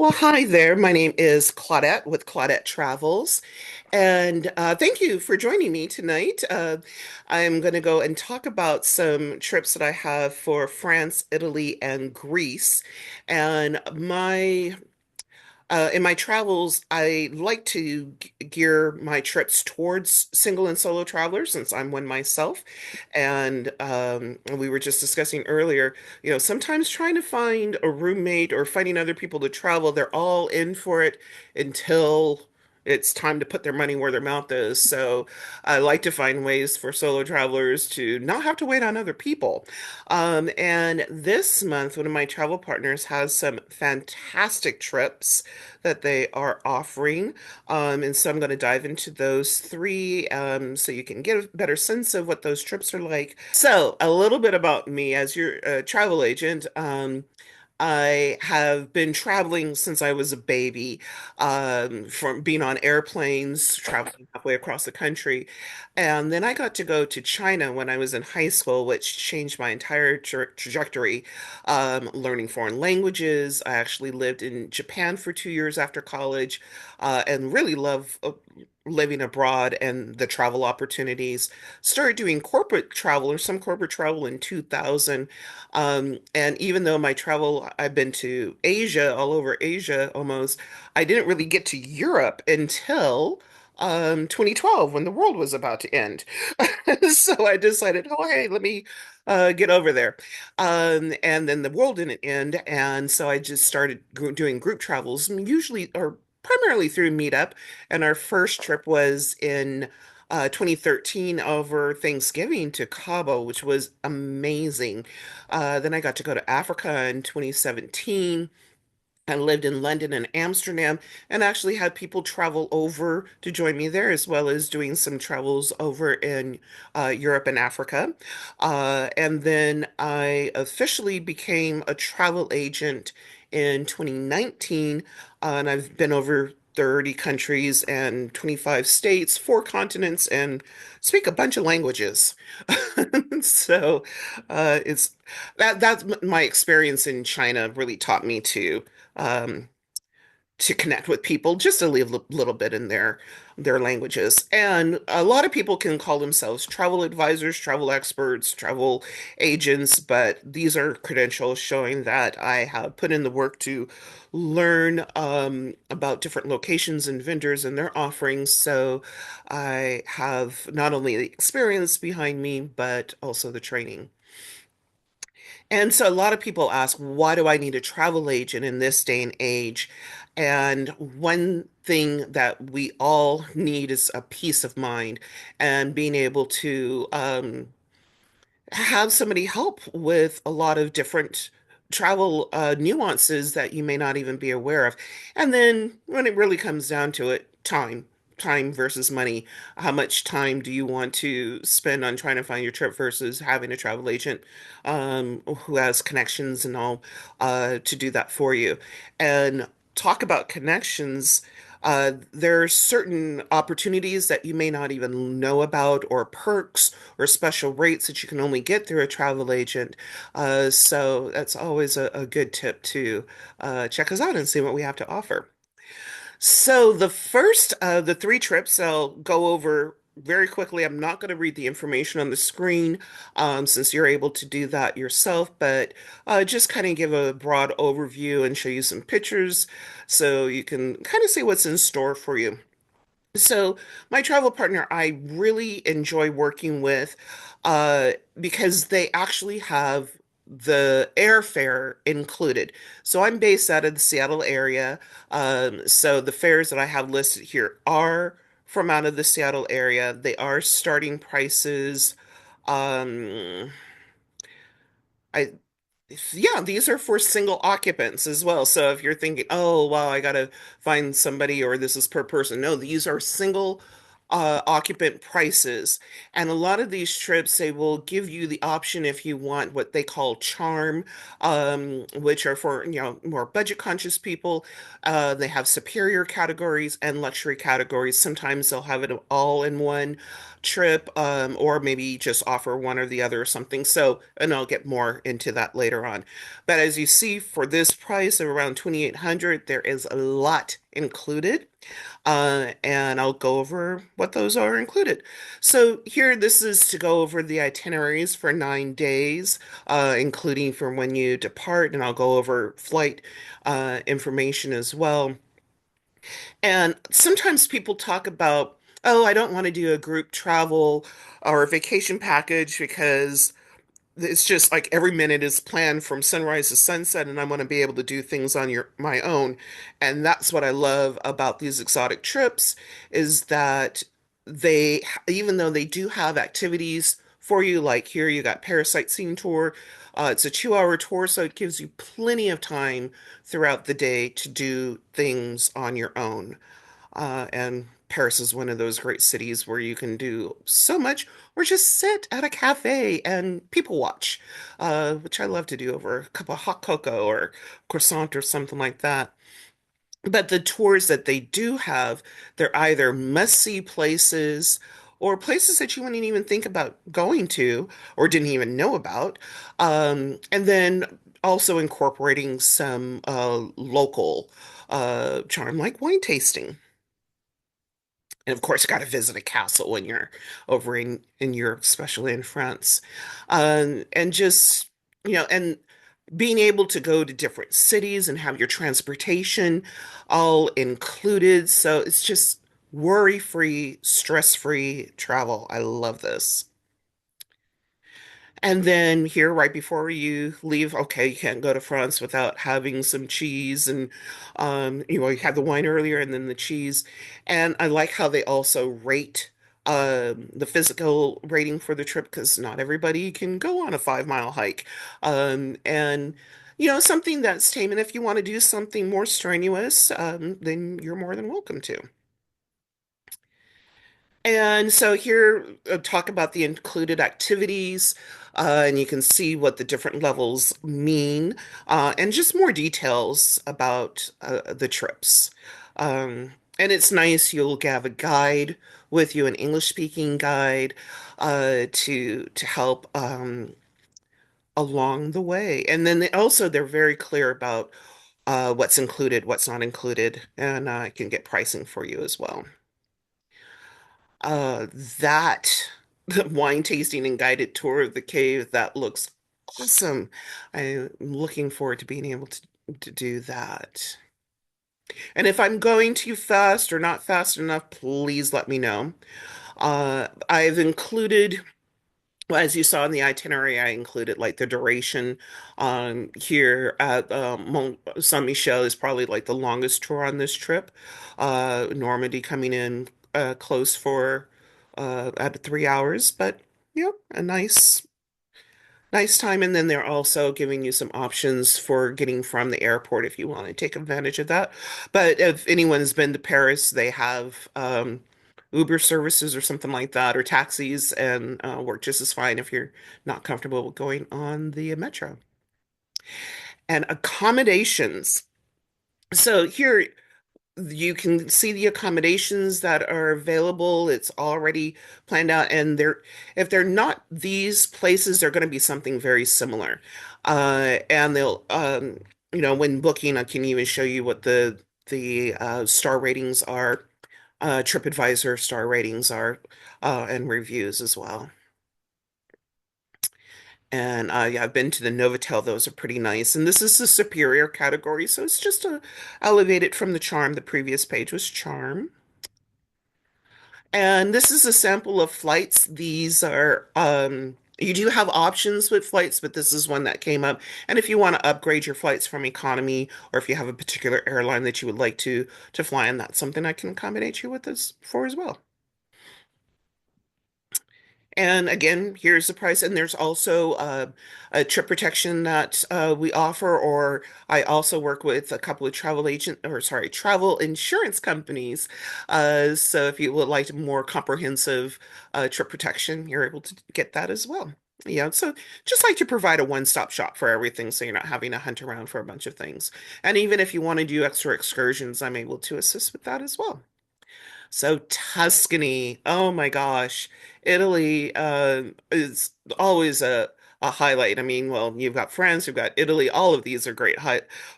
Well, hi there. My name is Claudette with Claudette Travels, and thank you for joining me tonight. I'm going to go and talk about some trips that I have for France, Italy, and Greece. And in my travels, I like to gear my trips towards single and solo travelers since I'm one myself. And we were just discussing earlier, sometimes trying to find a roommate or finding other people to travel, they're all in for it until it's time to put their money where their mouth is. So I like to find ways for solo travelers to not have to wait on other people. And this month, one of my travel partners has some fantastic trips that they are offering. And so I'm going to dive into those three so you can get a better sense of what those trips are like. So, a little bit about me as your travel agent. I have been traveling since I was a baby, from being on airplanes, traveling halfway across the country. And then I got to go to China when I was in high school, which changed my entire trajectory, learning foreign languages. I actually lived in Japan for 2 years after college, and really love living abroad and the travel opportunities. Started doing corporate travel or some corporate travel in 2000. And even though my travel, I've been to Asia, all over Asia almost, I didn't really get to Europe until 2012 when the world was about to end. So I decided, oh, hey, let me get over there. And then the world didn't end. And so I just started doing group travels, usually or primarily through Meetup. And our first trip was in 2013 over Thanksgiving to Cabo, which was amazing. Then I got to go to Africa in 2017. I lived in London and Amsterdam and actually had people travel over to join me there, as well as doing some travels over in Europe and Africa. And then I officially became a travel agent in 2019, and I've been over 30 countries and 25 states, four continents, and speak a bunch of languages. So it's that's my experience in China really taught me um, to connect with people just a little bit in their languages. And a lot of people can call themselves travel advisors, travel experts, travel agents, but these are credentials showing that I have put in the work to learn about different locations and vendors and their offerings. So I have not only the experience behind me, but also the training. And so a lot of people ask, why do I need a travel agent in this day and age? And one thing that we all need is a peace of mind and being able to have somebody help with a lot of different travel nuances that you may not even be aware of. And then when it really comes down to it, time versus money. How much time do you want to spend on trying to find your trip versus having a travel agent who has connections and all to do that for you? And talk about connections. There are certain opportunities that you may not even know about, or perks or special rates that you can only get through a travel agent. So that's always a good tip to check us out and see what we have to offer. So the first of the three trips I'll go over very quickly. I'm not going to read the information on the screen since you're able to do that yourself, but just kind of give a broad overview and show you some pictures so you can kind of see what's in store for you. So, my travel partner, I really enjoy working with because they actually have the airfare included. So, I'm based out of the Seattle area. So, the fares that I have listed here are from out of the Seattle area. They are starting prices. Um, I Yeah, these are for single occupants as well. So if you're thinking, oh, wow, I gotta find somebody or this is per person. No, these are single. occupant prices. And a lot of these trips, they will give you the option if you want what they call charm, which are for, more budget conscious people. They have superior categories and luxury categories. Sometimes they'll have it all in one trip, or maybe just offer one or the other or something. So, and I'll get more into that later on. But as you see, for this price of around 2,800, there is a lot included. And I'll go over what those are included. So here, this is to go over the itineraries for 9 days, including from when you depart, and I'll go over flight information as well. And sometimes people talk about, oh, I don't want to do a group travel or a vacation package because it's just like every minute is planned from sunrise to sunset, and I want to be able to do things on my own. And that's what I love about these exotic trips is that they, even though they do have activities for you, like here you got Parasite Scene Tour. It's a 2-hour tour, so it gives you plenty of time throughout the day to do things on your own. And Paris is one of those great cities where you can do so much, or just sit at a cafe and people watch, which I love to do over a cup of hot cocoa or croissant or something like that. But the tours that they do have, they're either must-see places or places that you wouldn't even think about going to or didn't even know about. And then also incorporating some local charm like wine tasting. And of course, you got to visit a castle when you're over in Europe, especially in France. And just, and being able to go to different cities and have your transportation all included. So it's just worry-free, stress-free travel. I love this. And then here, right before you leave, okay, you can't go to France without having some cheese and you had the wine earlier and then the cheese. And I like how they also rate the physical rating for the trip because not everybody can go on a 5-mile hike. And something that's tame. And if you want to do something more strenuous, then you're more than welcome to. And so here, talk about the included activities, and you can see what the different levels mean, and just more details about the trips. And it's nice, you'll have a guide with you, an English-speaking guide, to help along the way. And then they're very clear about what's included, what's not included, and I can get pricing for you as well. Uh, that the wine tasting and guided tour of the cave, that looks awesome. I'm looking forward to being able to do that. And if I'm going too fast or not fast enough, please let me know. I've included, well, as you saw in the itinerary, I included like the duration. Here at Mont Saint-Michel is probably like the longest tour on this trip. Normandy coming in close for at 3 hours, but a nice time. And then they're also giving you some options for getting from the airport if you want to take advantage of that. But if anyone's been to Paris, they have Uber services or something like that, or taxis, and work just as fine if you're not comfortable with going on the metro. And accommodations. So here you can see the accommodations that are available. It's already planned out, and if they're not these places, they're going to be something very similar. And they'll, when booking, I can even show you what the star ratings are, TripAdvisor star ratings are, and reviews as well. And yeah, I've been to the Novotel; those are pretty nice. And this is the superior category, so it's just elevated from the charm. The previous page was charm. And this is a sample of flights. These are, you do have options with flights, but this is one that came up. And if you want to upgrade your flights from economy, or if you have a particular airline that you would like to fly in, that's something I can accommodate you with this for as well. And again, here's the price. And there's also a trip protection that we offer, or I also work with a couple of travel agent, or sorry, travel insurance companies. So if you would like more comprehensive trip protection, you're able to get that as well. Yeah, so just like to provide a one-stop shop for everything, so you're not having to hunt around for a bunch of things. And even if you want to do extra excursions, I'm able to assist with that as well. So Tuscany, oh my gosh, Italy is always a highlight. I mean, well, you've got France, you've got Italy. All of these are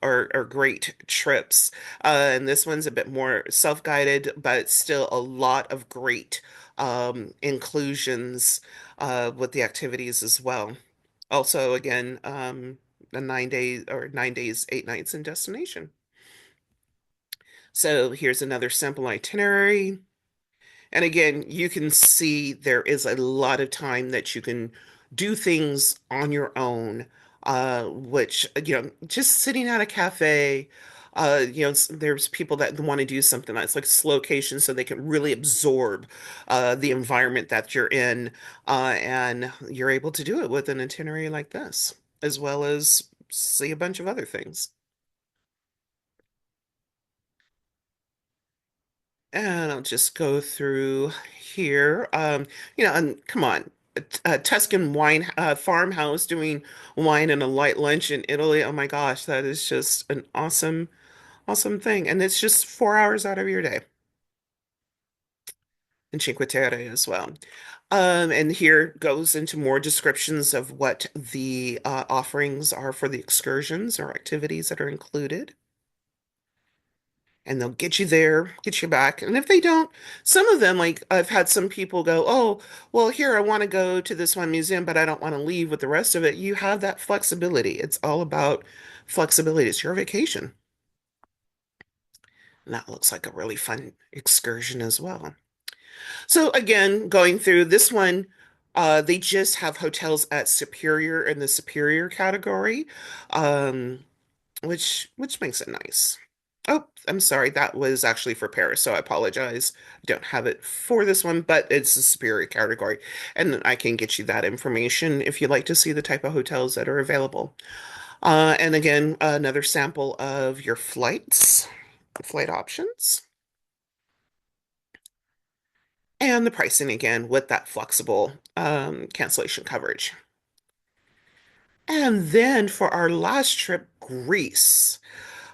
are great trips. And this one's a bit more self-guided, but still a lot of great inclusions with the activities as well. Also, again, a 9 days or 9 days, 8 nights in destination. So here's another simple itinerary. And again, you can see there is a lot of time that you can do things on your own, which, just sitting at a cafe, there's people that want to do something that's like slocation so they can really absorb the environment that you're in, and you're able to do it with an itinerary like this, as well as see a bunch of other things. And I'll just go through here. And come on, a Tuscan wine farmhouse doing wine and a light lunch in Italy. Oh my gosh, that is just an awesome, awesome thing. And it's just 4 hours out of your day in Cinque Terre as well. And here goes into more descriptions of what the offerings are for the excursions or activities that are included. And they'll get you there, get you back. And if they don't, some of them, like I've had some people go, oh, well, here, I want to go to this one museum, but I don't want to leave with the rest of it. You have that flexibility. It's all about flexibility. It's your vacation. And that looks like a really fun excursion as well. So again, going through this one, they just have hotels at Superior in the Superior category. Um, which makes it nice. Oh, I'm sorry. That was actually for Paris, so I apologize. I don't have it for this one, but it's a superior category, and I can get you that information if you'd like to see the type of hotels that are available. And again, another sample of your flight options, and the pricing again with that flexible cancellation coverage. And then for our last trip, Greece.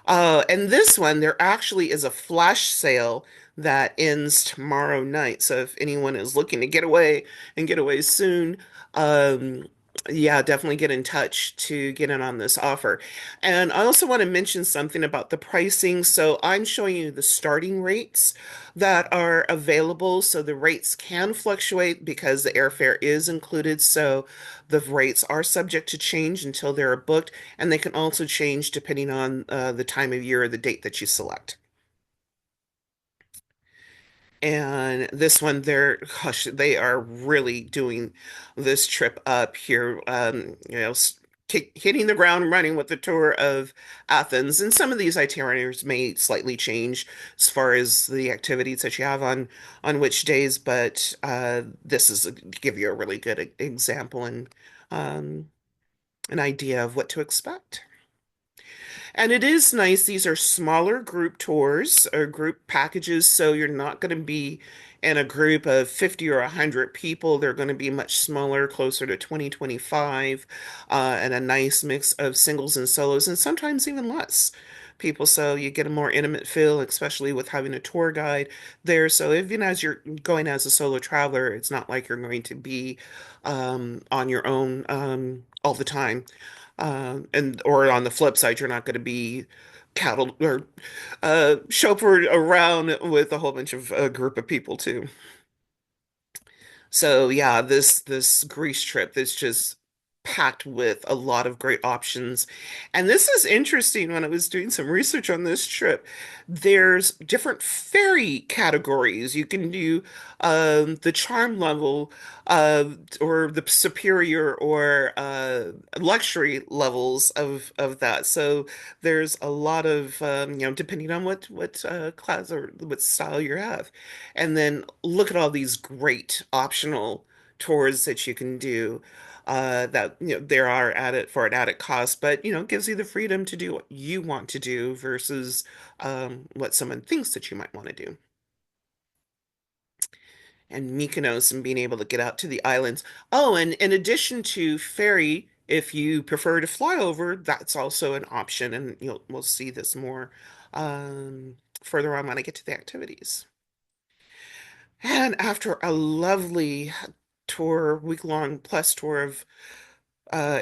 And this one, there actually is a flash sale that ends tomorrow night. So if anyone is looking to get away and get away soon, um, yeah, definitely get in touch to get in on this offer. And I also want to mention something about the pricing. So I'm showing you the starting rates that are available. So the rates can fluctuate because the airfare is included. So the rates are subject to change until they're booked, and they can also change depending on the time of year or the date that you select. And this one, gosh, they are really doing this trip up here, hitting the ground running with the tour of Athens. And some of these itineraries may slightly change as far as the activities that you have on which days, but this is to give you a really good example and um, an idea of what to expect. And it is nice. These are smaller group tours or group packages, so you're not going to be in a group of 50 or 100 people. They're going to be much smaller, closer to 20, 25, and a nice mix of singles and solos, and sometimes even less people. So you get a more intimate feel, especially with having a tour guide there. So even as you're going as a solo traveler, it's not like you're going to be on your own all the time. And or on the flip side, you're not going to be cattled or chauffeured around with a whole bunch of group of people too. So yeah, this Greece trip is just packed with a lot of great options. And this is interesting when I was doing some research on this trip. There's different fairy categories. You can do the charm level or the superior or luxury levels of that. So there's a lot of depending on what class or what style you have. And then look at all these great optional tours that you can do that there are added for an added cost, but gives you the freedom to do what you want to do versus what someone thinks that you might want to do. And Mykonos and being able to get out to the islands. Oh, and in addition to ferry, if you prefer to fly over, that's also an option, and we'll see this more further on when I get to the activities. And after a lovely tour, week-long plus tour of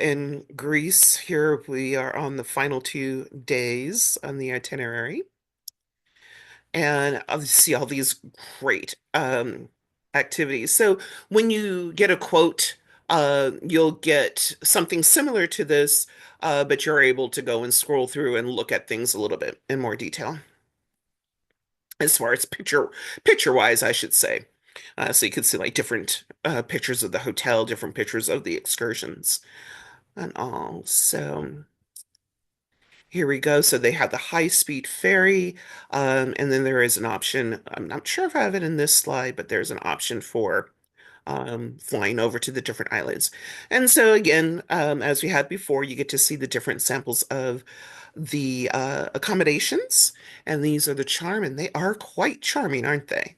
in Greece, here we are on the final 2 days on the itinerary, and I'll see all these great activities. So when you get a quote, you'll get something similar to this, but you're able to go and scroll through and look at things a little bit in more detail, as far as picture wise, I should say. So you can see like different pictures of the hotel, different pictures of the excursions, and all. So here we go. So they have the high-speed ferry, and then there is an option. I'm not sure if I have it in this slide, but there's an option for flying over to the different islands. And so again, as we had before, you get to see the different samples of the accommodations, and these are the charm, and they are quite charming, aren't they?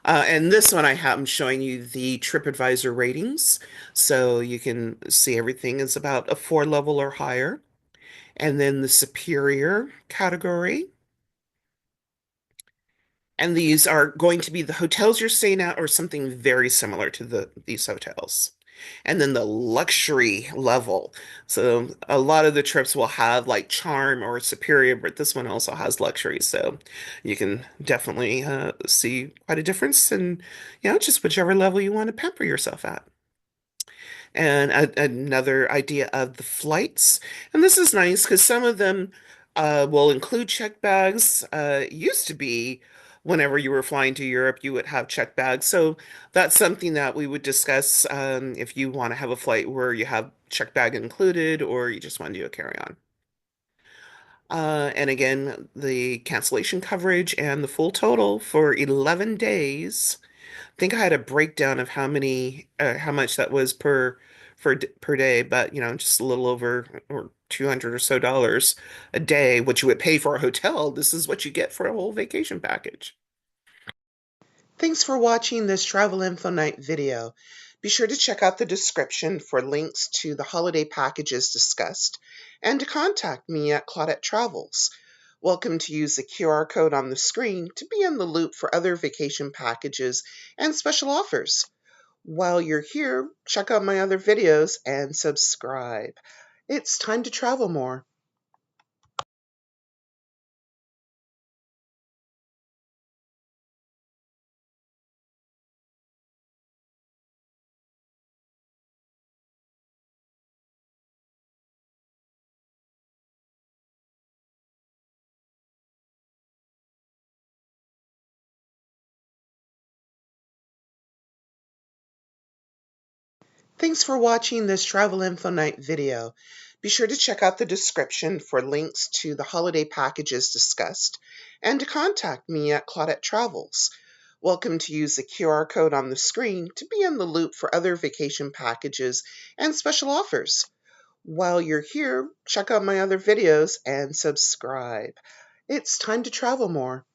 And this one I'm showing you the TripAdvisor ratings, so you can see everything is about a 4 level or higher. And then the superior category. And these are going to be the hotels you're staying at or something very similar to these hotels. And then the luxury level. So a lot of the trips will have like charm or superior, but this one also has luxury. So you can definitely see quite a difference in, just whichever level you want to pamper yourself at. And another idea of the flights. And this is nice because some of them will include checked bags. It used to be whenever you were flying to Europe, you would have checked bags. So that's something that we would discuss if you want to have a flight where you have checked bag included or you just want to do a carry-on. And again, the cancellation coverage and the full total for 11 days. I think I had a breakdown of how much that was per day, but just a little over or 200 or so dollars a day, what you would pay for a hotel. This is what you get for a whole vacation package. Thanks for watching this Travel Info Night video. Be sure to check out the description for links to the holiday packages discussed and to contact me at Claudette Travels. Welcome to use the QR code on the screen to be in the loop for other vacation packages and special offers. While you're here, check out my other videos and subscribe. It's time to travel more. Thanks for watching this Travel Info Night video. Be sure to check out the description for links to the holiday packages discussed and to contact me at Claudette Travels. Welcome to use the QR code on the screen to be in the loop for other vacation packages and special offers. While you're here, check out my other videos and subscribe. It's time to travel more.